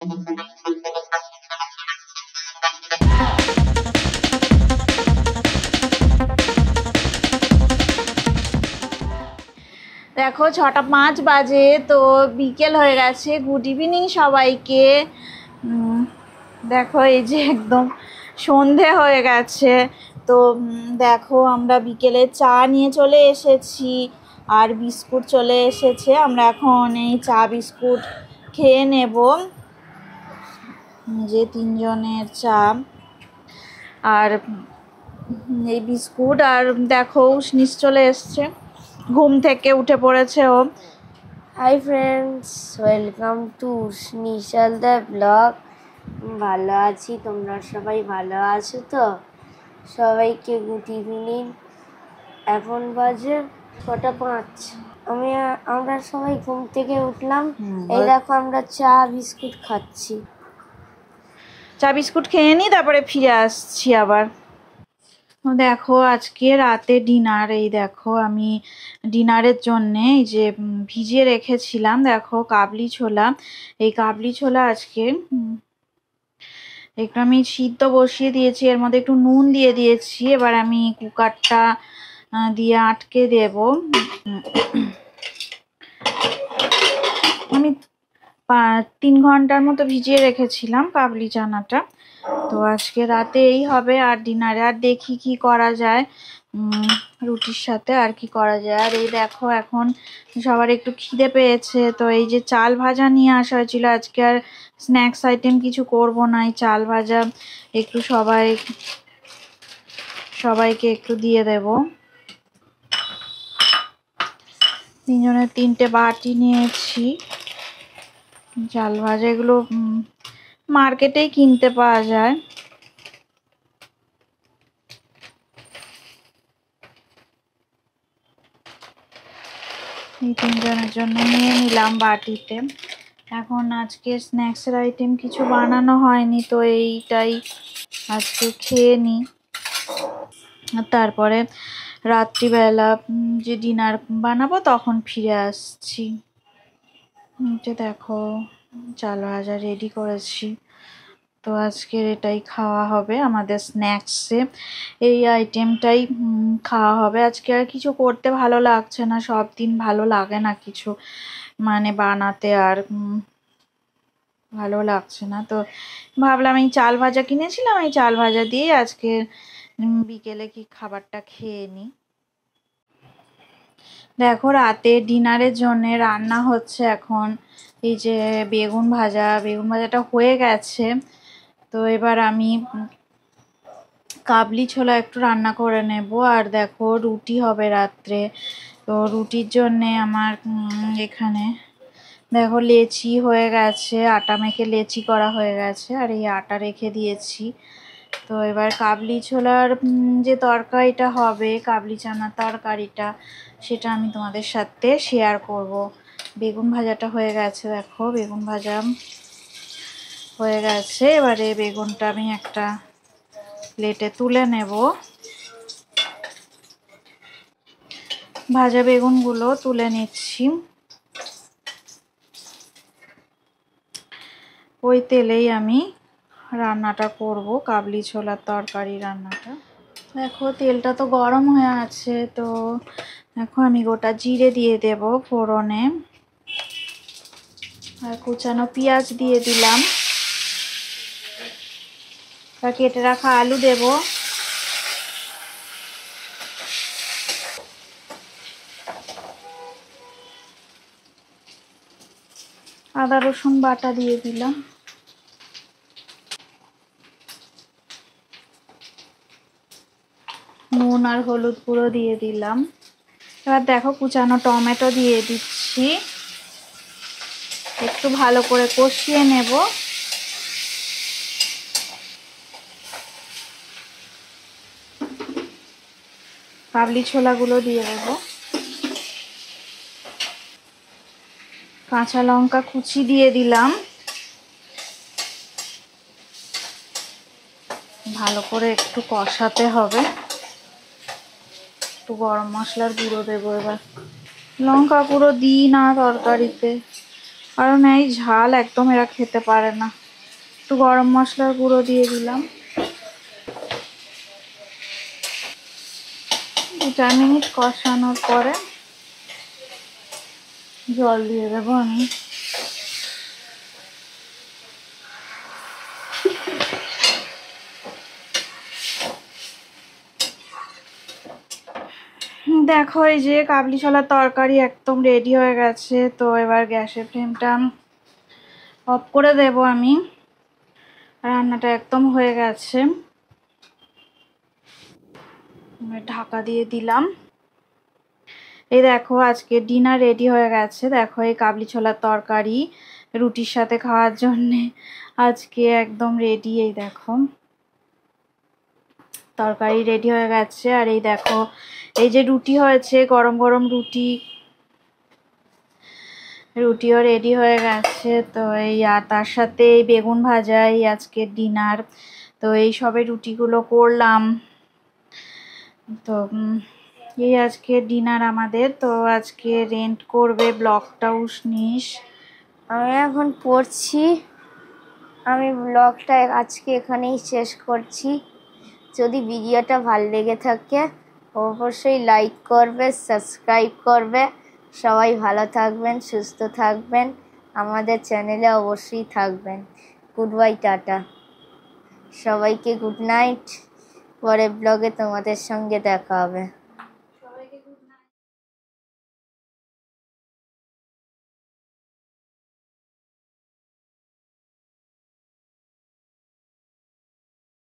দেখো 6টা 5 বাজে, তো বিকেল হয়ে গেছে। গুড ইভিনিং সবাইকে। দেখো এই যে একদম সন্ধে হয়ে গেছে। তো দেখো আমরা বিকেলে চা নিয়ে চলে এসেছি আর বিস্কুট চলে এসেছে। আমরা এখন এই চা বিস্কুট খেয়ে নেব, যে 3জনের চা আর এই বিস্কুট। আর দেখো উষ্ণিস চলে এসছে, ঘুম থেকে উঠে পড়েছে ও। Hi friends, welcome to Nishal the blog. ভালো আছি, তোমরা সবাই ভালো আছো তো? সবাইকে গুড ইভিনিং। এখন বাজে 6টা 5। আমরা সবাই ঘুম থেকে উঠলাম। এই দেখো আমরা চা বিস্কুট খাচ্ছি। চা বিস্কুট খেয়ে নিই, তারপরে ফিরে আসছি আবার। দেখো আজকে রাতে ডিনার, এই দেখো আমি ডিনারের জন্যে এই যে ভিজিয়ে রেখেছিলাম, দেখো কাবলি ছোলা। এই কাবলি ছোলা আজকে একটু আমি সিদ্ধ বসিয়ে দিয়েছি, এর মধ্যে একটু নুন দিয়ে দিয়েছি। এবার আমি কুকারটা দিয়ে আটকে দেব। আমি 3 ঘন্টার মতো ভিজিয়ে রেখেছিলাম কাবলি চানাটা। তো আজকে রাতে এই হবে আর ডিনারে। আর দেখি কি করা যায়, রুটির সাথে আর কি করা যায়। আর এই দেখো এখন সবার একটু খিদে পেয়েছে, তো এই যে চাল ভাজা নিয়ে আসা হয়েছিল। আজকে আর স্ন্যাক্স আইটেম কিছু করব না, এই চাল ভাজা একটু সবাইকে একটু দিয়ে দেব। 3জনের 3টে বাটি নিয়েছি। চাল ভাজা এগুলো মার্কেটেই কিনতে পাওয়া যায়। এই 3জনের জন্য নিয়ে নিলাম বাটিতে। এখন আজকে স্ন্যাক্সের আইটেম কিছু বানানো হয়নি, তো এইটাই আজকে খেয়ে নিই। তারপরে রাত্রিবেলা যে ডিনার বানাবো তখন ফিরে আসছি। এটা দেখো চাল ভাজা রেডি করেছি, তো আজকের এটাই খাওয়া হবে আমাদের স্ন্যাক্সে। এই আইটেমটাই খাওয়া হবে আজকে। আর কিছু করতে ভালো লাগছে না, সব দিন ভালো লাগে না কিছু মানে বানাতে, আর ভালো লাগছে না। তো ভাবলাম এই চাল ভাজা কিনেছিলাম, এই চাল ভাজা দিয়ে আজকে বিকেলে কি খাবারটা খেয়ে নিই। দেখো রাতে ডিনারের জন্য রান্না হচ্ছে এখন এই যে বেগুন ভাজাটা হয়ে গেছে। তো এবার আমি কাবলি ছোলা একটু রান্না করে নেব। আর দেখো রুটি হবে রাত্রে, তো রুটির জন্যে আমার এখানে দেখো লেচি হয়ে গেছে, আটা মেখে লেচি করা হয়ে গেছে আর এই আটা রেখে দিয়েছি। তো এবার কাবলি ছোলার যে তরকারিটা হবে, কাবলি চানার তরকারিটা, সেটা আমি তোমাদের সাথে শেয়ার করব। বেগুন ভাজাটা হয়ে গেছে, দেখো বেগুন ভাজা হয়ে গেছে। এবারে বেগুনটা আমি একটা প্লেটে তুলে নেব। ভাজা বেগুনগুলো তুলে নিচ্ছি। ওই তেলেই আমি রান্নাটা করব, কাবলি ছোলার তরকারি রান্নাটা। দেখো তেলটা তো গরম হয়ে আছে, তো দেখো আমি গোটা জিরে দিয়ে দেব ফোড়নে, আর কুচানো পেঁয়াজ দিয়ে দিলাম, আর কেটে রাখা আলু দেব। আদা রসুন বাটা দিয়ে দিলাম। নুন আর হলুদ গুঁড়ো দিয়ে দিলাম। এবার দেখো কুচানো টমেটো দিয়ে দিচ্ছি, একটু ভালো করে কষিয়ে নেব। কাবলি ছোলাগুলো দিয়ে দেব। কাঁচা লঙ্কা কুচি দিয়ে দিলাম। ভালো করে একটু কষাতে হবে। একটু গরম মশলার গুঁড়ো দেবো এবার। লঙ্কা গুঁড়ো দিই না তরকারিতে, কারণ এই ঝাল একদম এরা খেতে পারে না। একটু গরম মশলার গুঁড়ো দিয়ে দিলাম। 4 মিনিট কষানোর পরে জল দিয়ে দেবো আমি। দেখো এই যে কাবলি ছোলার তরকারি একদম রেডি হয়ে গেছে। তো এবার গ্যাসের ফ্লেমটা অফ করে দেব আমি। রান্নাটা একদম হয়ে গেছে, ঢাকা দিয়ে দিলাম। এই দেখো আজকে ডিনার রেডি হয়ে গেছে। দেখো এই কাবলি ছোলার তরকারি রুটির সাথে খাওয়ার জন্যে আজকে একদম রেডি। এই দেখো তরকারি রেডি হয়ে গেছে। আর এই দেখো এই যে রুটি হয়েছে, গরম গরম রুটিও রেডি হয়ে গেছে। তো এই আর তার সাথে এই বেগুন ভাজা, এই আজকের ডিনার। তো এই সবে রুটিগুলো করলাম। তো এই আজকে ডিনার আমাদের। তো আজকে রেন্ট করবে ব্লগটা উষ্ণিস। আমি এখন পড়ছি। আমি ব্লগটা আজকে এখানেই শেষ করছি। যদি ভিডিওটা ভালো লেগে থাকে অবশ্যই লাইক করবে, সাবস্ক্রাইব করবে। সবাই ভালো থাকবেন, সুস্থ থাকবেন, আমাদের চ্যানেলে অবশ্যই থাকবেন। গুড বাই, টাটা সবাইকে, গুড নাইট। পরের ব্লগে তোমাদের সঙ্গে দেখা হবে।